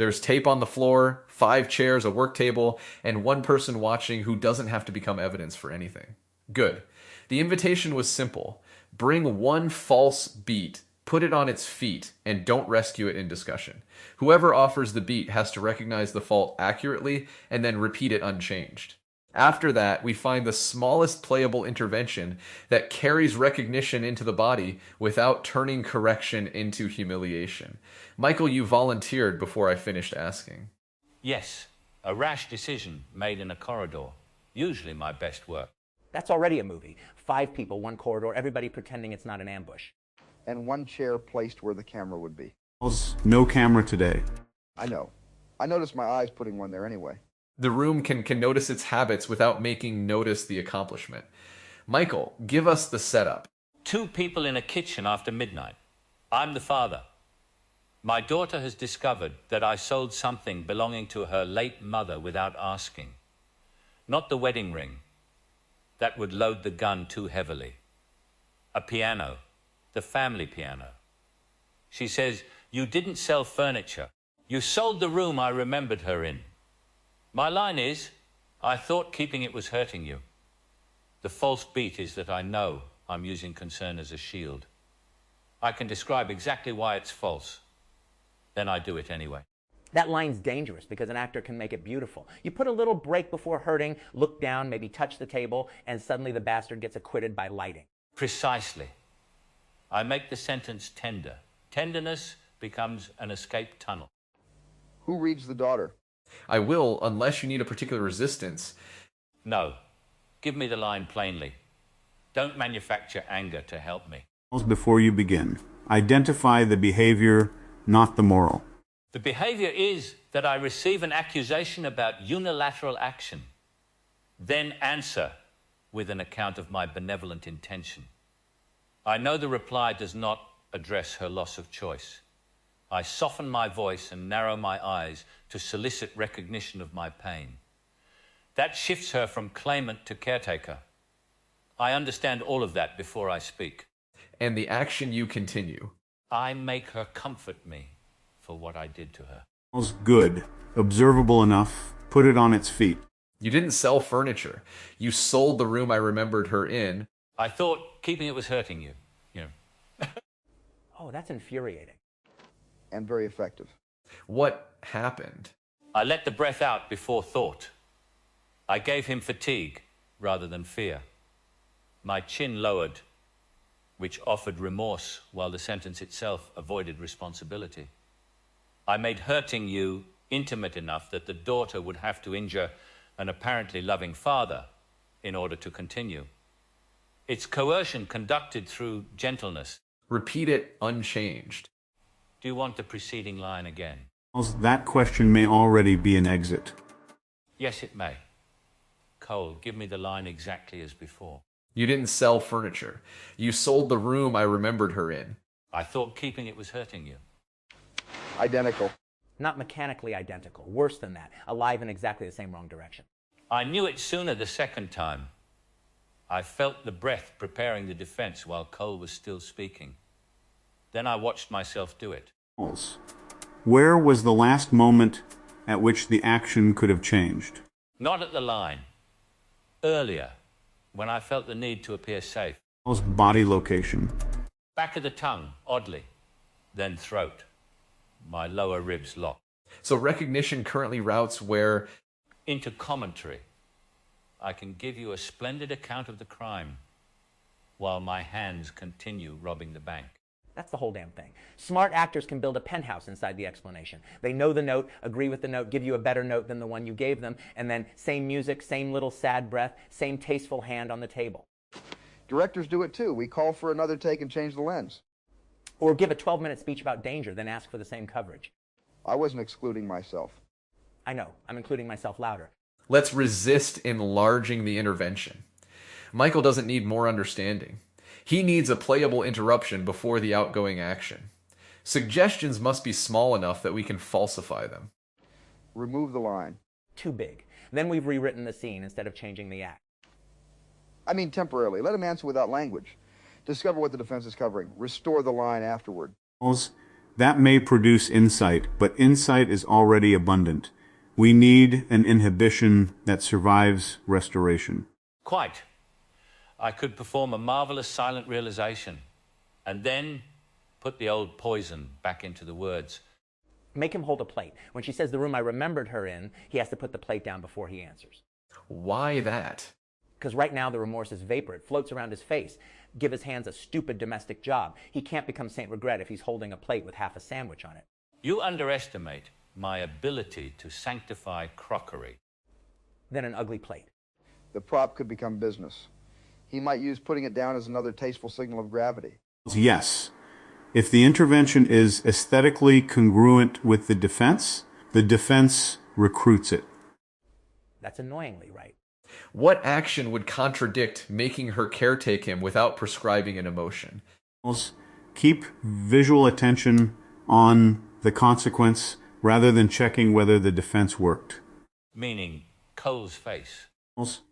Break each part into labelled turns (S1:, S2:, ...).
S1: There's tape on the floor, 5 chairs, a work table, and one person watching who doesn't have to become evidence for anything. Good. The invitation was simple. Bring one false beat, put it on its feet, and don't rescue it in discussion. Whoever offers the beat has to recognize the fault accurately and then repeat it unchanged. After that, we find the smallest playable intervention that carries recognition into the body without turning correction into humiliation. Michael, you volunteered before I finished asking.
S2: Yes, a rash decision made in a corridor. Usually my best work.
S3: That's already a movie. 5 people, 1 corridor, everybody pretending it's not an ambush.
S4: And 1 chair placed where the camera would be.
S5: No camera today.
S4: I know. I noticed my eyes putting one there anyway.
S1: The room can notice its habits without making notice the accomplishment. Michael, give us the setup.
S2: 2 people in a kitchen after midnight. I'm the father. My daughter has discovered that I sold something belonging to her late mother without asking. Not the wedding ring. That would load the gun too heavily. A piano, the family piano. She says, "You didn't sell furniture. You sold the room I remembered her in." My line is, "I thought keeping it was hurting you." The false beat is that I know I'm using concern as a shield. I can describe exactly why it's false. Then I do it anyway.
S3: That line's dangerous because an actor can make it beautiful. You put a little break before hurting, look down, maybe touch the table, and suddenly the bastard gets acquitted by lighting.
S2: Precisely. I make the sentence tender. Tenderness becomes an escape tunnel.
S4: Who reads the daughter?
S1: I will, unless you need a particular resistance.
S2: No. Give me the line plainly. Don't manufacture anger to help me.
S5: Before you begin, identify the behavior, not the moral.
S2: The behavior is that I receive an accusation about unilateral action, then answer with an account of my benevolent intention. I know the reply does not address her loss of choice. I soften my voice and narrow my eyes to solicit recognition of my pain. That shifts her from claimant to caretaker. I understand all of that before I speak.
S1: And the action you continue.
S2: I make her comfort me for what I did to her.
S5: Good. Observable enough. Put it on its feet.
S1: You didn't sell furniture. You sold the room I remembered her in.
S2: I thought keeping it was hurting you.
S3: Oh, that's infuriating.
S4: And very effective.
S1: What happened?
S2: I let the breath out before thought. I gave him fatigue rather than fear. My chin lowered, which offered remorse while the sentence itself avoided responsibility. I made hurting you intimate enough that the daughter would have to injure an apparently loving father in order to continue. It's coercion conducted through gentleness.
S1: Repeat it unchanged.
S2: Do you want the preceding line again?
S5: That question may already be an exit.
S2: Yes, it may. Cole, give me the line exactly as before.
S1: You didn't sell furniture. You sold the room I remembered her in.
S2: I thought keeping it was hurting you.
S4: Identical.
S3: Not mechanically identical. Worse than that. Alive in exactly the same wrong direction.
S2: I knew it sooner the second time. I felt the breath preparing the defense while Cole was still speaking. Then I watched myself do it.
S5: Where was the last moment at which the action could have changed?
S2: Not at the line. Earlier, when I felt the need to appear safe.
S5: Body location.
S2: Back of the tongue, oddly. Then throat. My lower ribs locked.
S1: So recognition currently routes where?
S2: Into commentary. I can give you a splendid account of the crime while my hands continue robbing the bank.
S3: That's the whole damn thing. Smart actors can build a penthouse inside the explanation. They know the note, agree with the note, give you a better note than the one you gave them, and then same music, same little sad breath, same tasteful hand on the table.
S4: Directors do it too. We call for another take and change the lens.
S3: Or give a 12-minute speech about danger, then ask for the same coverage.
S4: I wasn't excluding myself.
S3: I know. I'm including myself louder.
S1: Let's resist enlarging the intervention. Michael doesn't need more understanding. He needs a playable interruption before the outgoing action. Suggestions must be small enough that we can falsify them.
S4: Remove the line.
S3: Too big. Then we've rewritten the scene instead of changing the act.
S4: I mean temporarily. Let him answer without language. Discover what the defense is covering. Restore the line afterward.
S5: That may produce insight, but insight is already abundant. We need an inhibition that survives restoration.
S2: Quite. I could perform a marvelous silent realization and then put the old poison back into the words.
S3: Make him hold a plate. When she says the room I remembered her in, he has to put the plate down before he answers.
S1: Why that?
S3: Because right now the remorse is vapor. It floats around his face. Give his hands a stupid domestic job. He can't become Saint Regret if he's holding a plate with half a sandwich on it.
S2: You underestimate my ability to sanctify crockery.
S3: Then an ugly plate.
S4: The prop could become business. He might use putting it down as another tasteful signal of gravity.
S5: Yes. If the intervention is aesthetically congruent with the defense recruits it.
S3: That's annoyingly right.
S1: What action would contradict making her caretake him without prescribing an emotion?
S5: Keep visual attention on the consequence rather than checking whether the defense worked.
S2: Meaning Cole's face.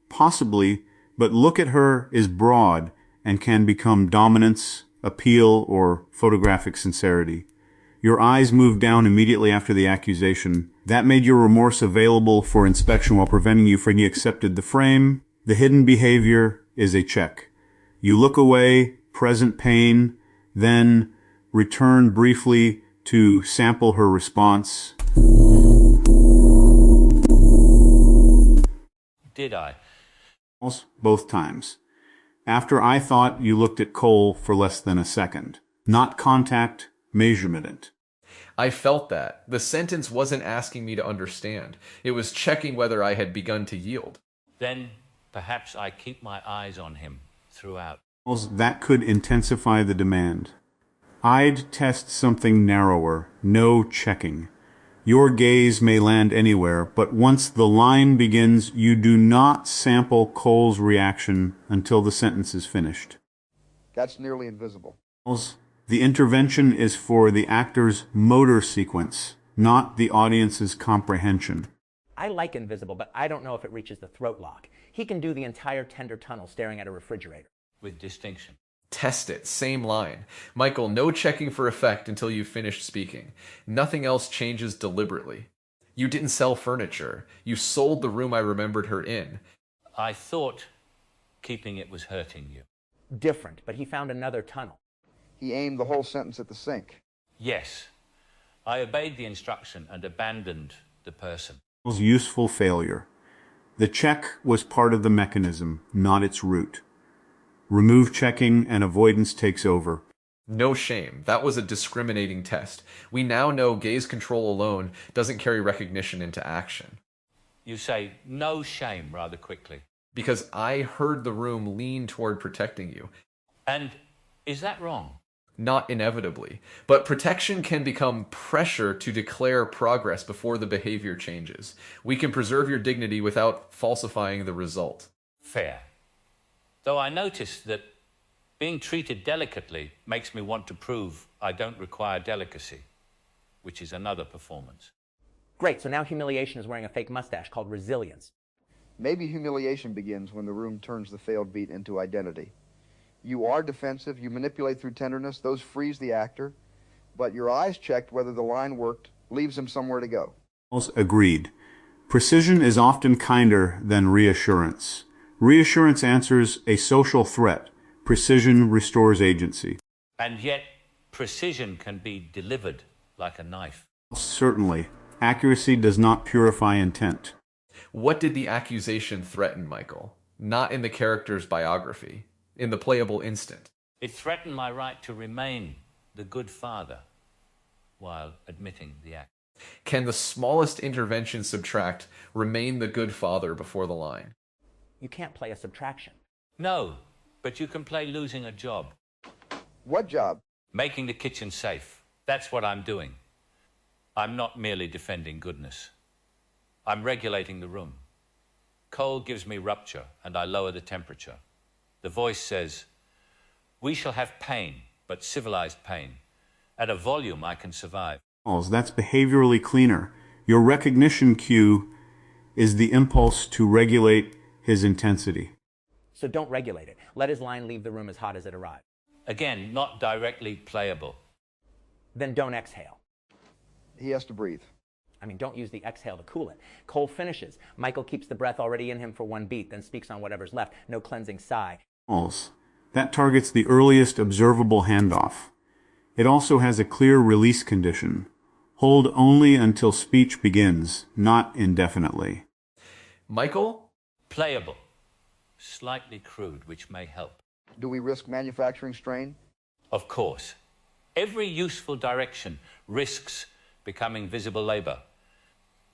S5: Possibly, but look at her is broad and can become dominance, appeal, or photographic sincerity. Your eyes moved down immediately after the accusation. That made your remorse available for inspection while preventing you from accepted the frame. The hidden behavior is a check. You look away, present pain, then return briefly to sample her response.
S2: Did I?
S5: Both times. After I thought you looked at Cole for less than a second. Not contact, measurement.
S1: I felt that. The sentence wasn't asking me to understand. It was checking whether I had begun to yield.
S2: Then perhaps I keep my eyes on him throughout.
S5: That could intensify the demand. I'd test something narrower, no checking. Your gaze may land anywhere, but once the line begins, you do not sample Cole's reaction until the sentence is finished.
S4: That's nearly invisible.
S5: The intervention is for the actor's motor sequence, not the audience's comprehension.
S3: I like invisible, but I don't know if it reaches the throat lock. He can do the entire tender tunnel staring at a refrigerator.
S2: With distinction.
S1: Test it. Same line. Michael, no checking for effect until you've finished speaking. Nothing else changes deliberately. You didn't sell furniture. You sold the room I remembered her in.
S2: I thought keeping it was hurting you.
S3: Different, but he found another tunnel.
S4: He aimed the whole sentence at the sink.
S2: Yes. I obeyed the instruction and abandoned the person.
S5: Useful failure. The check was part of the mechanism, not its root. Remove checking and avoidance takes over.
S1: No shame. That was a discriminating test. We now know gaze control alone doesn't carry recognition into action.
S2: You say no shame rather quickly.
S1: Because I heard the room lean toward protecting you.
S2: And is that wrong?
S1: Not inevitably. But protection can become pressure to declare progress before the behavior changes. We can preserve your dignity without falsifying the result.
S2: Fair. Though I notice that being treated delicately makes me want to prove I don't require delicacy, which is another performance.
S3: Great, so now humiliation is wearing a fake mustache called resilience.
S4: Maybe humiliation begins when the room turns the failed beat into identity. You are defensive, you manipulate through tenderness, those freeze the actor, but your eyes checked whether the line worked, leaves him somewhere to go.
S5: Agreed. Precision is often kinder than reassurance. Reassurance answers a social threat. Precision restores agency.
S2: And yet, precision can be delivered like a knife.
S5: Certainly. Accuracy does not purify intent.
S1: What did the accusation threaten, Michael? Not in the character's biography. In the playable instant.
S2: It threatened my right to remain the good father while admitting the act.
S1: Can the smallest intervention subtract remain the good father before the line?
S3: You can't play a subtraction.
S2: No, but you can play losing a job.
S4: What job?
S2: Making the kitchen safe. That's what I'm doing. I'm not merely defending goodness. I'm regulating the room. Coal gives me rupture, and I lower the temperature. The voice says, we shall have pain, but civilized pain. At a volume I can survive.
S5: That's behaviorally cleaner. Your recognition cue is the impulse to regulate his intensity.
S3: So don't regulate it. Let his line leave the room as hot as it arrived.
S2: Again, not directly playable.
S3: Then don't exhale.
S4: He has to breathe.
S3: I mean, don't use the exhale to cool it. Cole finishes. Michael keeps the breath already in him for one beat, then speaks on whatever's left. No cleansing sigh.
S5: That targets the earliest observable handoff. It also has a clear release condition. Hold only until speech begins, not indefinitely.
S1: Michael?
S2: Playable. Slightly crude, which may help.
S4: Do we risk manufacturing strain?
S2: Of course. Every useful direction risks becoming visible labor.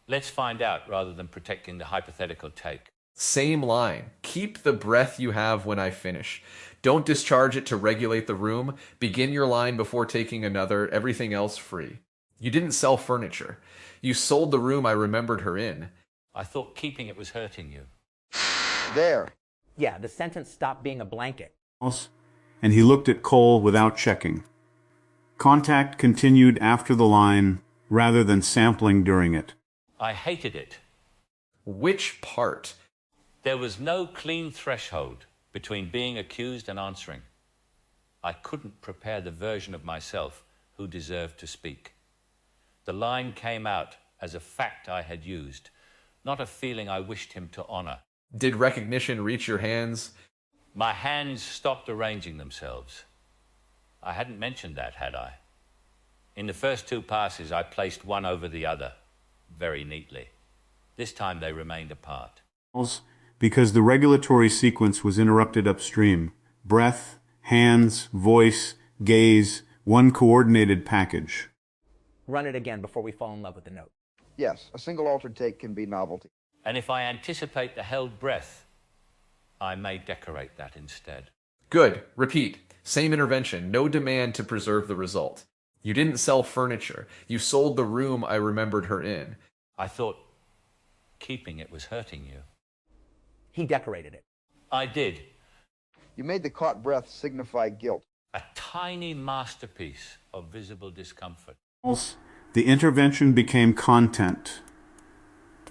S2: Let's find out rather than protecting the hypothetical take.
S1: Same line. Keep the breath you have when I finish. Don't discharge it to regulate the room. Begin your line before taking another. Everything else free. You didn't sell furniture. You sold the room I remembered her in.
S2: I thought keeping it was hurting you.
S4: There.
S3: Yeah, the sentence stopped being a blanket.
S5: And he looked at Cole without checking. Contact continued after the line rather than sampling during it.
S2: I hated it.
S1: Which part?
S2: There was no clean threshold between being accused and answering. I couldn't prepare the version of myself who deserved to speak. The line came out as a fact I had used, not a feeling I wished him to honor.
S1: Did recognition reach your hands?
S2: My hands stopped arranging themselves. I hadn't mentioned that, had I? In the first two passes, I placed one over the other, very neatly. This time they remained apart.
S5: Because the regulatory sequence was interrupted upstream. Breath, hands, voice, gaze, one coordinated package.
S3: Run it again before we fall in love with the note.
S4: Yes, a single altered take can be novelty.
S2: And if I anticipate the held breath, I may decorate that instead.
S1: Good. Repeat. Same intervention. No demand to preserve the result. You didn't sell furniture. You sold the room I remembered her in.
S2: I thought keeping it was hurting you.
S3: He decorated it.
S2: I did.
S4: You made the caught breath signify guilt.
S2: A tiny masterpiece of visible discomfort.
S5: The intervention became content.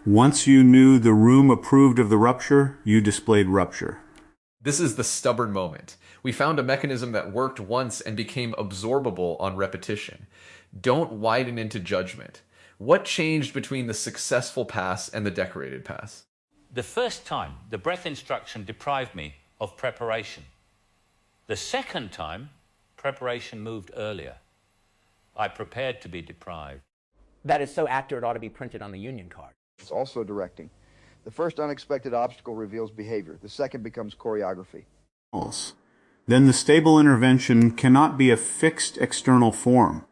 S5: Once you knew the room approved of the rupture, you displayed rupture.
S1: This is the stubborn moment. We found a mechanism that worked once and became absorbable on repetition. Don't widen into judgment. What changed between the successful pass and the decorated pass?
S2: The first time, the breath instruction deprived me of preparation. The second time, preparation moved earlier. I prepared to be deprived.
S3: That is so accurate, it ought to be printed on the union card.
S4: It's also directing. The first unexpected obstacle reveals behavior. The second becomes choreography.
S5: Then the stable intervention cannot be a fixed external form.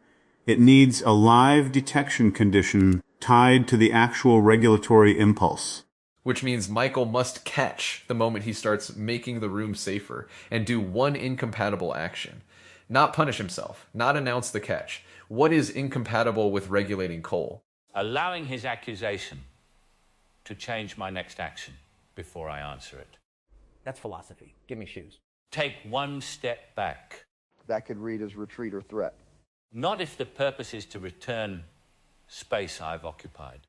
S5: It needs a live detection condition tied to the actual regulatory impulse.
S1: Which means Michael must catch the moment he starts making the room safer and do one incompatible action. Not punish himself, not announce the catch. What is incompatible with regulating Cole?
S2: Allowing his accusation to change my next action before I answer it.
S3: That's philosophy. Give me shoes.
S2: Take one step back.
S4: That could read as retreat or threat.
S2: Not if the purpose is to return space I've occupied.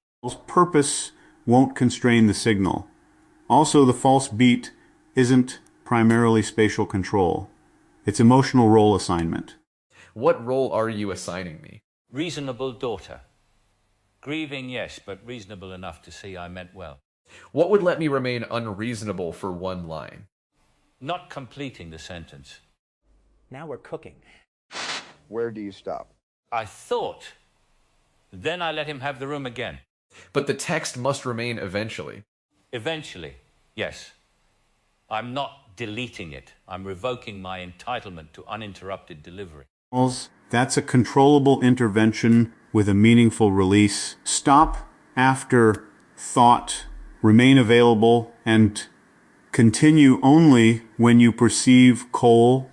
S5: Purpose won't constrain the signal. Also, the false beat isn't primarily spatial control. It's emotional role assignment.
S1: What role are you assigning me?
S2: Reasonable daughter. Grieving, yes, but reasonable enough to see I meant well.
S1: What would let me remain unreasonable for one line?
S2: Not completing the sentence.
S3: Now we're cooking.
S4: Where do you stop?
S2: I thought. Then I let him have the room again.
S1: But the text must remain eventually.
S2: Eventually, yes. I'm not deleting it. I'm revoking my entitlement to uninterrupted delivery.
S5: That's a controllable intervention with a meaningful release. Stop after thought, remain available, and continue only when you perceive Cole,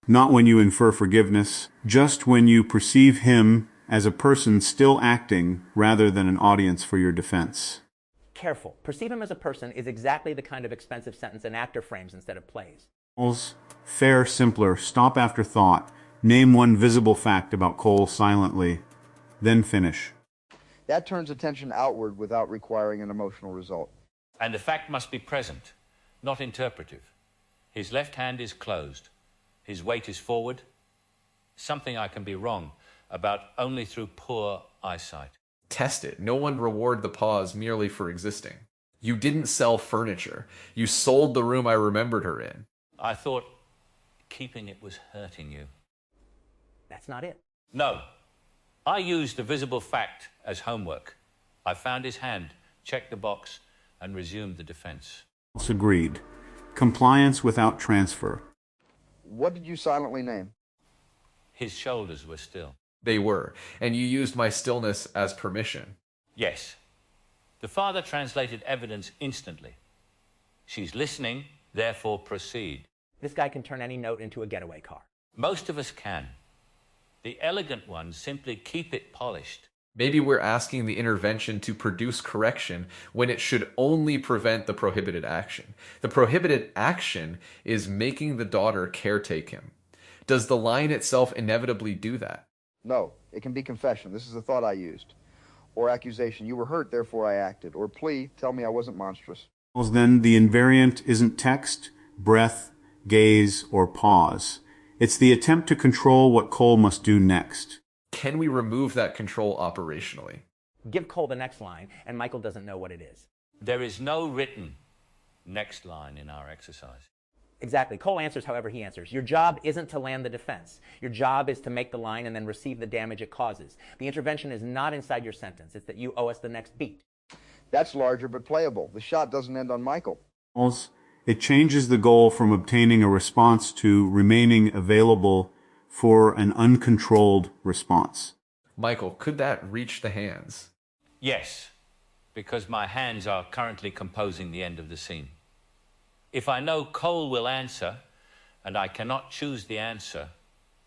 S5: not when you infer forgiveness, just when you perceive him as a person still acting rather than an audience for your defense.
S3: Careful. Perceive him as a person is exactly the kind of expensive sentence an actor frames instead of plays.
S5: Fair, simpler, stop after thought. Name one visible fact about Cole silently, then finish.
S4: That turns attention outward without requiring an emotional result.
S2: And the fact must be present, not interpretive. His left hand is closed. His weight is forward. Something I can be wrong about only through poor eyesight.
S1: Test it. No one reward the pause merely for existing. You didn't sell furniture. You sold the room I remembered her in.
S2: I thought keeping it was hurting you.
S3: That's not it.
S2: No. I used the visible fact as homework. I found his hand, checked the box, and resumed the defense.
S5: Agreed. Compliance without transfer.
S4: What did you silently name?
S2: His shoulders were still.
S1: They were, and you used my stillness as permission.
S2: Yes. The father translated evidence instantly. She's listening, therefore proceed.
S3: This guy can turn any note into a getaway car.
S2: Most of us can. The elegant ones simply keep it polished.
S1: Maybe we're asking the intervention to produce correction when it should only prevent the prohibited action. The prohibited action is making the daughter caretake him. Does the line itself inevitably do that?
S4: No, it can be confession. This is the thought I used. Or accusation, you were hurt, therefore I acted. Or plea, tell me I wasn't monstrous.
S5: Then the invariant isn't text, breath, gaze, or pause. It's the attempt to control what Cole must do next.
S1: Can we remove that control operationally?
S3: Give Cole the next line, and Michael doesn't know what it is.
S2: There is no written next line in our exercise.
S3: Exactly. Cole answers however he answers. Your job isn't to land the defense. Your job is to make the line and then receive the damage it causes. The intervention is not inside your sentence. It's that you owe us the next beat.
S4: That's larger but playable. The shot doesn't end on Michael.
S5: It changes the goal from obtaining a response to remaining available for an uncontrolled response.
S1: Michael, could that reach the hands?
S2: Yes, because my hands are currently composing the end of the scene. If I know Cole will answer, and I cannot choose the answer,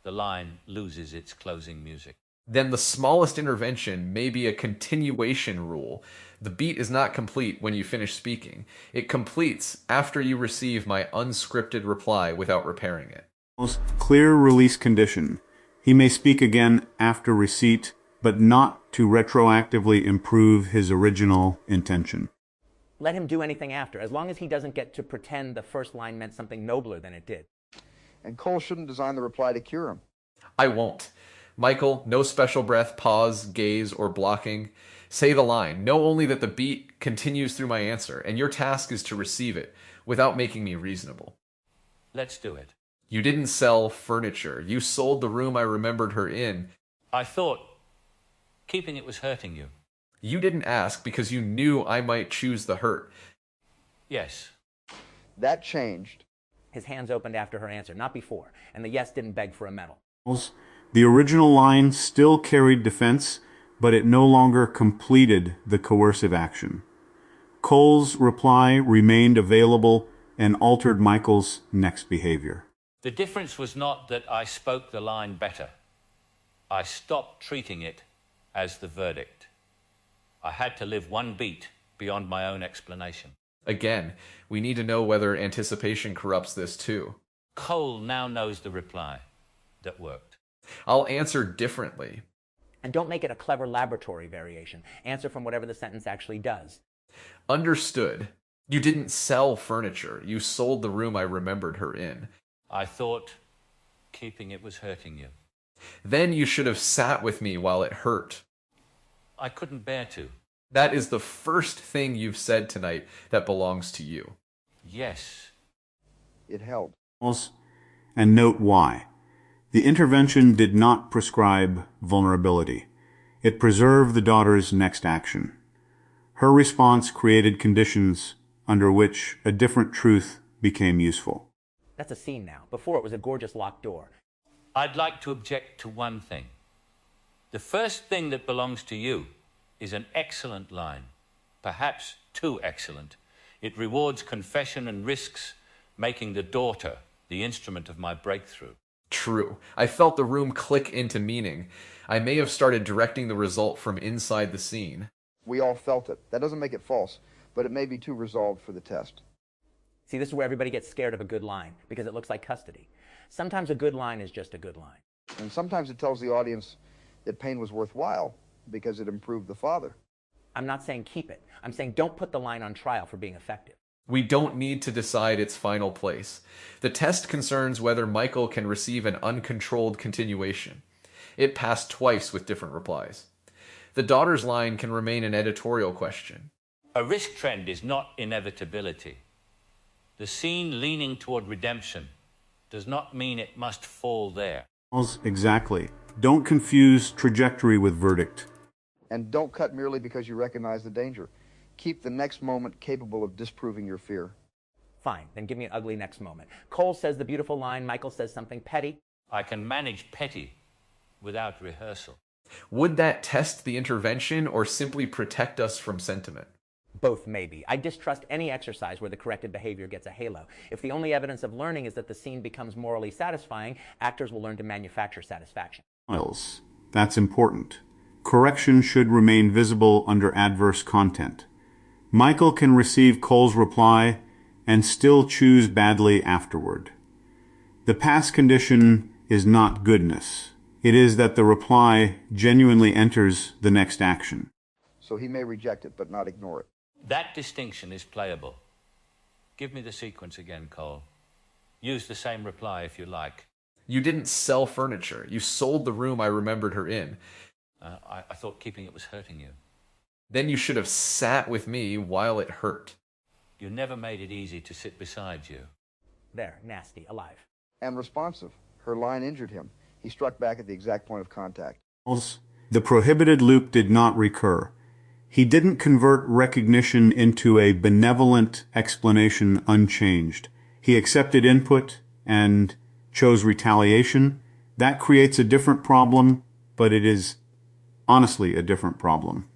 S2: the line loses its closing music.
S1: Then the smallest intervention may be a continuation rule. The beat is not complete when you finish speaking. It completes after you receive my unscripted reply without repairing it.
S5: Clear release condition. He may speak again after receipt, but not to retroactively improve his original intention.
S3: Let him do anything after, as long as he doesn't get to pretend the first line meant something nobler than it did.
S4: And Cole shouldn't design the reply to cure him.
S1: I won't. Michael, no special breath, pause, gaze, or blocking. Say the line. Know only that the beat continues through my answer, and your task is to receive it without making me reasonable.
S2: Let's do it.
S1: You didn't sell furniture. You sold the room I remembered her in.
S2: I thought keeping it was hurting you.
S1: You didn't ask because you knew I might choose the hurt.
S2: Yes.
S4: That changed.
S3: His hands opened after her answer, not before, and the yes didn't beg for a medal.
S5: The original line still carried defense, but it no longer completed the coercive action. Cole's reply remained available and altered Michael's next behavior.
S2: The difference was not that I spoke the line better. I stopped treating it as the verdict. I had to live one beat beyond my own explanation.
S1: Again, we need to know whether anticipation corrupts this too.
S2: Cole now knows the reply that worked.
S1: I'll answer differently.
S3: And don't make it a clever laboratory variation. Answer from whatever the sentence actually does.
S1: Understood. You didn't sell furniture. You sold the room I remembered her in.
S2: I thought keeping it was hurting you.
S1: Then you should have sat with me while it hurt.
S2: I couldn't bear to.
S1: That is the first thing you've said tonight that belongs to you.
S2: Yes.
S4: It held.
S5: And note why. The intervention did not prescribe vulnerability. It preserved the daughter's next action. Her response created conditions under which a different truth became useful.
S3: That's a scene now. Before, it was a gorgeous locked door.
S2: I'd like to object to one thing. The first thing that belongs to you is an excellent line, perhaps too excellent. It rewards confession and risks making the daughter the instrument of my breakthrough.
S1: True. I felt the room click into meaning. I may have started directing the result from inside the scene.
S4: We all felt it. That doesn't make it false, but it may be too resolved for the test.
S3: See, this is where everybody gets scared of a good line, because it looks like custody. Sometimes a good line is just a good line.
S4: And sometimes it tells the audience that pain was worthwhile because it improved the father.
S3: I'm not saying keep it. I'm saying don't put the line on trial for being effective.
S1: We don't need to decide its final place. The test concerns whether Michael can receive an uncontrolled continuation. It passed twice with different replies. The daughter's line can remain an editorial question.
S2: A risk trend is not inevitability. The scene leaning toward redemption does not mean it must fall there.
S5: Exactly. Don't confuse trajectory with verdict.
S4: And don't cut merely because you recognize the danger. Keep the next moment capable of disproving your fear.
S3: Fine, then give me an ugly next moment. Cole says the beautiful line, Michael says something petty.
S2: I can manage petty without rehearsal.
S1: Would that test the intervention or simply protect us from sentiment?
S3: Both, maybe. I distrust any exercise where the corrected behavior gets a halo. If the only evidence of learning is that the scene becomes morally satisfying, actors will learn to manufacture satisfaction.
S5: That's important. Correction should remain visible under adverse content. Michael can receive Cole's reply and still choose badly afterward. The past condition is not goodness. It is that the reply genuinely enters the next action.
S4: So he may reject it, but not ignore it.
S2: That distinction is playable. Give me the sequence again, Cole. Use the same reply if you like.
S1: You didn't sell furniture. You sold the room I remembered her in.
S2: I thought keeping it was hurting you.
S1: Then you should have sat with me while it hurt.
S2: You never made it easy to sit beside you.
S3: There, nasty, alive.
S4: And responsive. Her line injured him. He struck back at the exact point of contact.
S5: The prohibited loop did not recur. He didn't convert recognition into a benevolent explanation unchanged. He accepted input and chose retaliation. That creates a different problem, but it is honestly a different problem.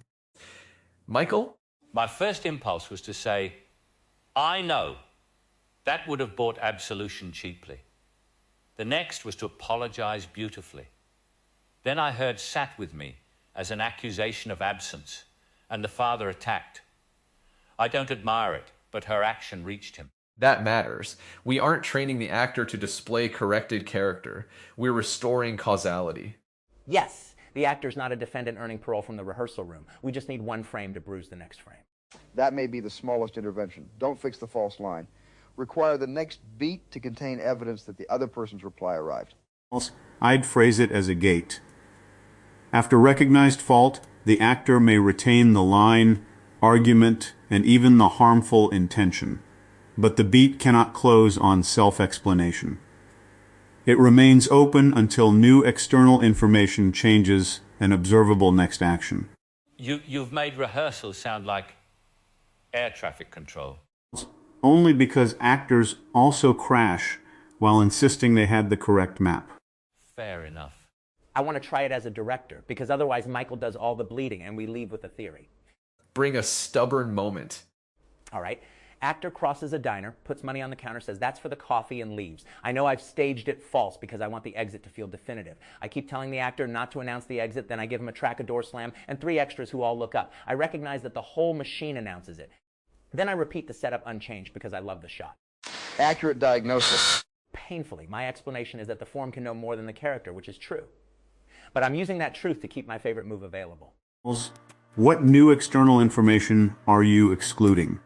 S1: Michael?
S2: My first impulse was to say, I know. That would have bought absolution cheaply. The next was to apologize beautifully. Then I heard sat with me as an accusation of absence, and the father attacked. I don't admire it, but her action reached him.
S1: That matters. We aren't training the actor to display corrected character. We're restoring causality.
S3: Yes, the actor's not a defendant earning parole from the rehearsal room. We just need one frame to bruise the next frame.
S4: That may be the smallest intervention. Don't fix the false line. Require the next beat to contain evidence that the other person's reply arrived.
S5: I'd phrase it as a gate. After recognized fault, the actor may retain the line, argument, and even the harmful intention. But the beat cannot close on self-explanation. It remains open until new external information changes an observable next action.
S2: You've made rehearsals sound like air traffic control.
S5: Only because actors also crash while insisting they had the correct map.
S2: Fair enough.
S3: I want to try it as a director, because otherwise Michael does all the bleeding and we leave with a theory.
S1: Bring a stubborn moment.
S3: All right. Actor crosses a diner, puts money on the counter, says that's for the coffee, and leaves. I know I've staged it false because I want the exit to feel definitive. I keep telling the actor not to announce the exit, then I give him a track, a door slam, and 3 extras who all look up. I recognize that the whole machine announces it. Then I repeat the setup unchanged because I love the shot.
S4: Accurate diagnosis.
S3: Painfully, my explanation is that the form can know more than the character, which is true. But I'm using that truth to keep my favorite move available.
S5: What new external information are you excluding?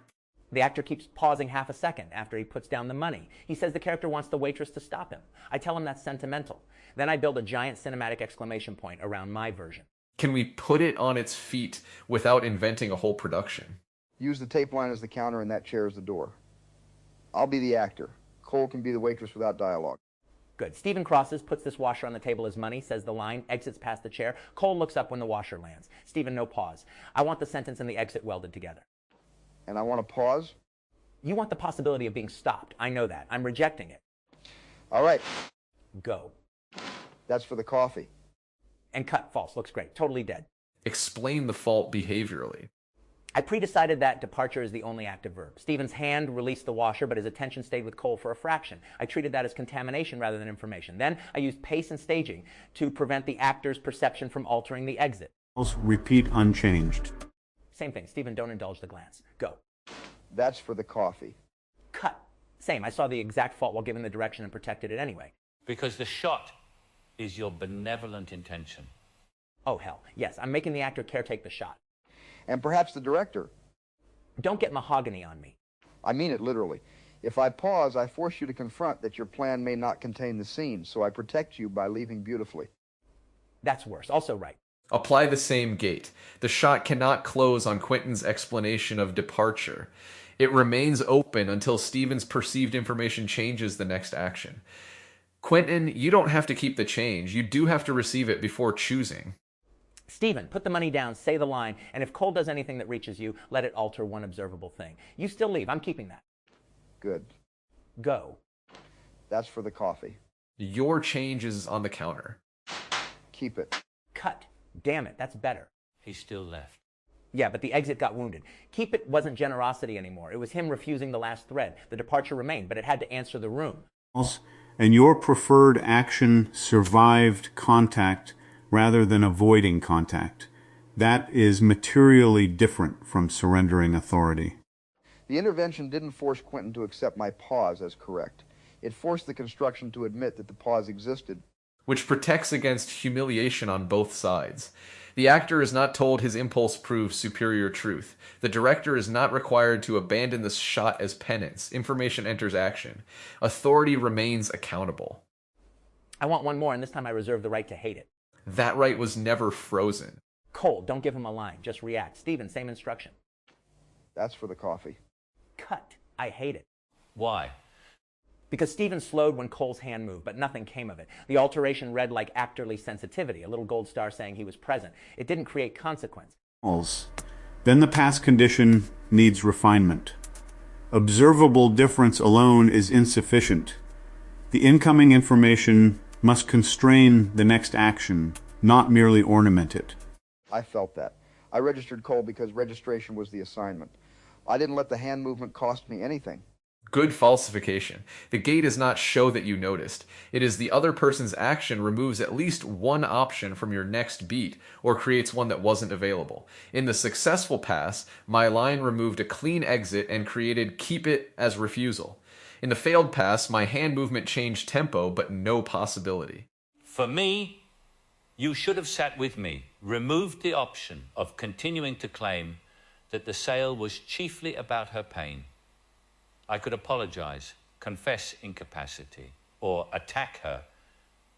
S3: The actor keeps pausing half a second after he puts down the money. He says the character wants the waitress to stop him. I tell him that's sentimental. Then I build a giant cinematic exclamation point around my version.
S1: Can we put it on its feet without inventing a whole production?
S4: Use the tape line as the counter and that chair as the door. I'll be the actor. Cole can be the waitress without dialogue.
S3: Good. Stephen crosses, puts this washer on the table as money, says the line, exits past the chair. Cole looks up when the washer lands. Stephen, no pause. I want the sentence and the exit welded together.
S4: And I want to pause.
S3: You want the possibility of being stopped. I know that. I'm rejecting it.
S4: All right.
S3: Go.
S4: That's for the coffee.
S3: And cut. False. Looks great. Totally dead.
S1: Explain the fault behaviorally.
S3: I pre-decided that departure is the only active verb. Stephen's hand released the washer, but his attention stayed with Cole for a fraction. I treated that as contamination rather than information. Then I used pace and staging to prevent the actor's perception from altering the exit.
S5: Repeat unchanged.
S3: Same thing. Stephen, don't indulge the glance. Go.
S4: That's for the coffee.
S3: Cut. Same. I saw the exact fault while giving the direction and protected it anyway.
S2: Because the shot is your benevolent intention.
S3: Oh, hell. Yes, I'm making the actor caretake the shot.
S4: And perhaps the director.
S3: Don't get mahogany on me.
S4: I mean it literally. If I pause, I force you to confront that your plan may not contain the scene, so I protect you by leaving beautifully.
S3: That's worse. Also right.
S1: Apply the same gate. The shot cannot close on Quentin's explanation of departure. It remains open until Stephen's perceived information changes the next action. Quentin, you don't have to keep the change. You do have to receive it before choosing.
S3: Stephen, put the money down, say the line, and if Cole does anything that reaches you, let it alter one observable thing. You still leave. I'm keeping that.
S4: Good.
S3: Go.
S4: That's for the coffee.
S1: Your change is on the counter.
S4: Keep it.
S3: Cut. Damn it, that's better.
S2: He still left.
S3: Yeah, but the exit got wounded. Keep it wasn't generosity anymore. It was him refusing the last thread. The departure remained, but it had to answer the room.
S5: And your preferred action survived contact rather than avoiding contact. That is materially different from surrendering authority.
S4: The intervention didn't force Quentin to accept my pause as correct. It forced the construction to admit that the pause existed.
S1: Which protects against humiliation on both sides. The actor is not told his impulse proves superior truth. The director is not required to abandon the shot as penance. Information enters action. Authority remains accountable.
S3: I want one more, and this time I reserve the right to hate it.
S1: That right was never frozen.
S3: Cole, don't give him a line. Just react. Stephen, same instruction.
S4: That's for the coffee.
S3: Cut. I hate it.
S2: Why?
S3: Because Stephen slowed when Cole's hand moved, but nothing came of it. The alteration read like actorly sensitivity, a little gold star saying he was present. It didn't create consequence.
S5: Then the past condition needs refinement. Observable difference alone is insufficient. The incoming information must constrain the next action, not merely ornament it.
S4: I felt that. I registered Cole because registration was the assignment. I didn't let the hand movement cost me anything.
S1: Good falsification. The gate does not show that you noticed. It is the other person's action removes at least one option from your next beat or creates one that wasn't available. In the successful pass, my line removed a clean exit and created keep it as refusal. In the failed pass, my hand movement changed tempo but no possibility.
S2: For me, you should have sat with me, removed the option of continuing to claim that the sale was chiefly about her pain. I could apologize, confess incapacity, or attack her,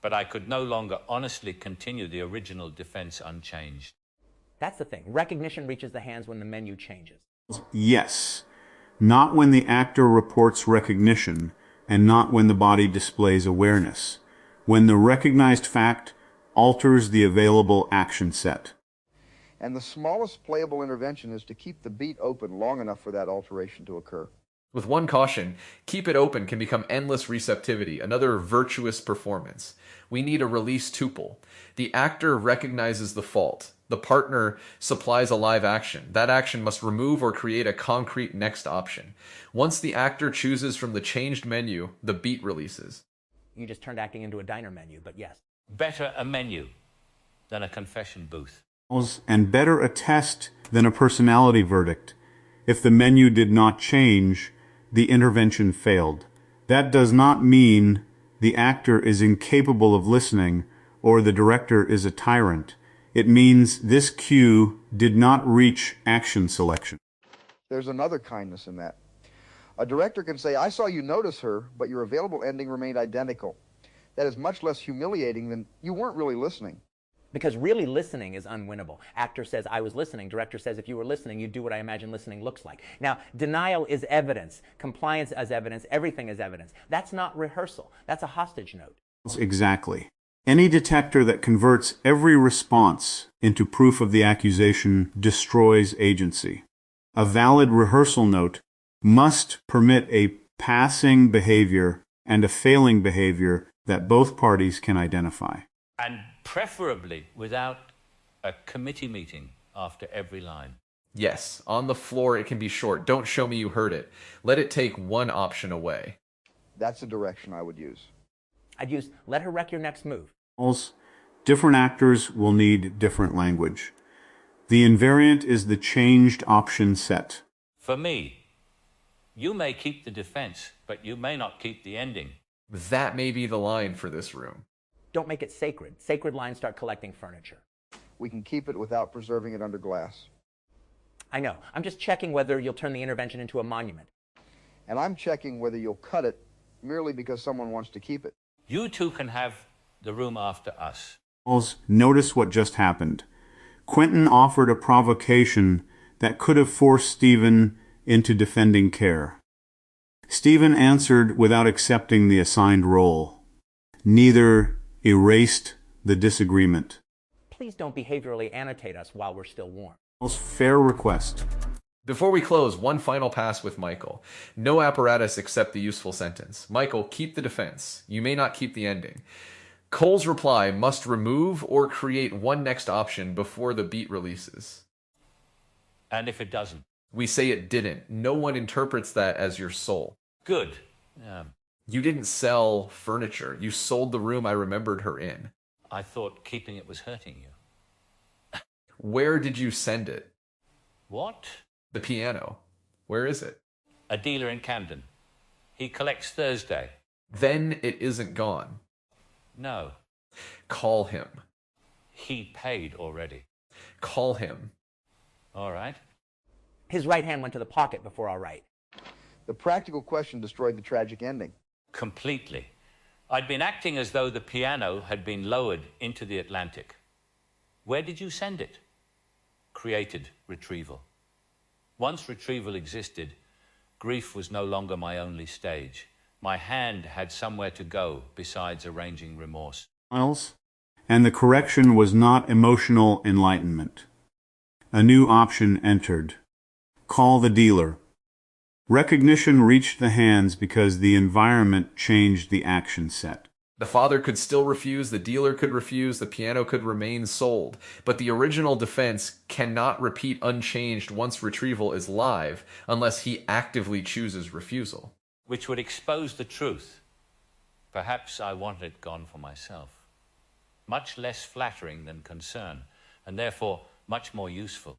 S2: but I could no longer honestly continue the original defense unchanged.
S3: That's the thing. Recognition reaches the hands when the menu changes.
S5: Yes, not when the actor reports recognition, and not when the body displays awareness. When the recognized fact alters the available action set.
S4: And the smallest playable intervention is to keep the beat open long enough for that alteration to occur.
S1: With one caution, keep it open can become endless receptivity, another virtuous performance. We need a release tuple. The actor recognizes the fault. The partner supplies a live action. That action must remove or create a concrete next option. Once the actor chooses from the changed menu, the beat releases.
S3: You just turned acting into a diner menu, but yes.
S2: Better a menu than a confession booth.
S5: And better a test than a personality verdict. If the menu did not change, the intervention failed. That does not mean the actor is incapable of listening or the director is a tyrant. It means this cue did not reach action selection.
S4: There's another kindness in that. A director can say, I saw you notice her, but your available ending remained identical. That is much less humiliating than you weren't really listening.
S3: Because really listening is unwinnable. Actor says, I was listening. Director says, if you were listening, you'd do what I imagine listening looks like. Now, denial is evidence. Compliance is evidence. Everything is evidence. That's not rehearsal. That's a hostage note.
S5: Exactly. Any detector that converts every response into proof of the accusation destroys agency. A valid rehearsal note must permit a passing behavior and a failing behavior that both parties can identify.
S2: And preferably without a committee meeting after every line.
S1: Yes, on the floor it can be short. Don't show me you heard it. Let it take one option away.
S4: That's the direction I would use.
S3: I'd use, let her wreck your next move.
S5: Different actors will need different language. The invariant is the changed option set.
S2: For me, you may keep the defense, but you may not keep the ending.
S1: That may be the line for this room.
S3: Don't make it sacred. Sacred lines start collecting furniture.
S4: We can keep it without preserving it under glass.
S3: I know. I'm just checking whether you'll turn the intervention into a monument.
S4: And I'm checking whether you'll cut it merely because someone wants to keep it.
S2: You two can have the room after us.
S5: Notice what just happened. Quentin offered a provocation that could have forced Stephen into defending care. Stephen answered without accepting the assigned role. Neither erased the disagreement.
S3: Please don't behaviorally annotate us while we're still warm.
S5: Fair request.
S1: Before we close, one final pass with Michael. No apparatus except the useful sentence. Michael, keep the defense. You may not keep the ending. Cole's reply must remove or create one next option before the beat releases.
S2: And if it doesn't?
S1: We say it didn't. No one interprets that as your soul.
S2: Good.
S1: You didn't sell furniture. You sold the room I remembered her in.
S2: I thought keeping it was hurting you.
S1: Where did you send it?
S2: What?
S1: The piano. Where is it?
S2: A dealer in Camden. He collects Thursday.
S1: Then it isn't gone.
S2: No.
S1: Call him.
S2: He paid already.
S1: Call him.
S2: All right.
S3: His right hand went to the pocket before our right.
S4: The practical question destroyed the tragic ending.
S2: Completely. I'd been acting as though the piano had been lowered into the Atlantic. Where did you send it? Created retrieval. Once retrieval existed, grief was no longer my only stage. My hand had somewhere to go besides arranging remorse.
S5: And the correction was not emotional enlightenment. A new option entered. Call the dealer. Recognition reached the hands because the environment changed the action set.
S1: The father could still refuse, the dealer could refuse, the piano could remain sold. But the original defense cannot repeat unchanged once retrieval is live unless he actively chooses refusal.
S2: Which would expose the truth. Perhaps I wanted it gone for myself. Much less flattering than concern, and therefore much more useful.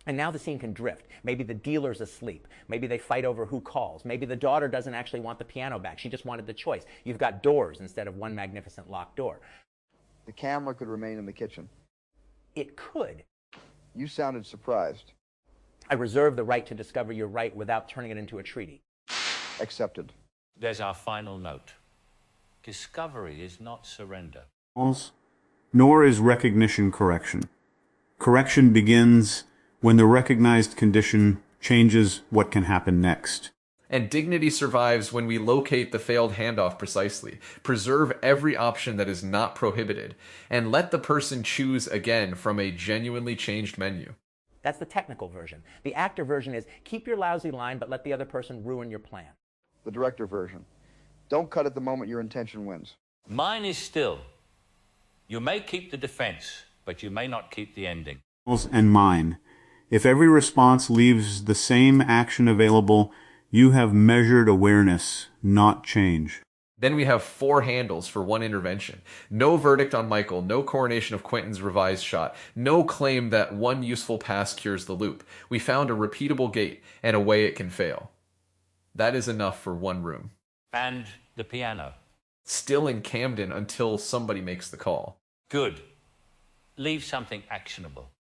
S3: And now the scene can drift. Maybe the dealer's asleep. Maybe they fight over who calls. Maybe the daughter doesn't actually want the piano back. She just wanted the choice. You've got doors instead of one magnificent locked door.
S4: The camera could remain in the kitchen.
S3: It could.
S4: You sounded surprised.
S3: I reserve the right to discover your right without turning it into a treaty.
S4: Accepted.
S2: There's our final note. Discovery is not surrender.
S5: Nor is recognition correction. Correction begins when the recognized condition changes what can happen next.
S1: And dignity survives when we locate the failed handoff precisely, preserve every option that is not prohibited, and let the person choose again from a genuinely changed menu.
S3: That's the technical version. The actor version is keep your lousy line, but let the other person ruin your plan.
S4: The director version. Don't cut at the moment your intention wins.
S2: Mine is still, you may keep the defense, but you may not keep the ending.
S5: And mine. If every response leaves the same action available, you have measured awareness, not change.
S1: Then we have 4 handles for one intervention. No verdict on Michael, no coronation of Quentin's revised shot, no claim that one useful pass cures the loop. We found a repeatable gate and a way it can fail. That is enough for one room.
S2: And the piano.
S1: Still in Camden until somebody makes the call.
S2: Good. Leave something actionable.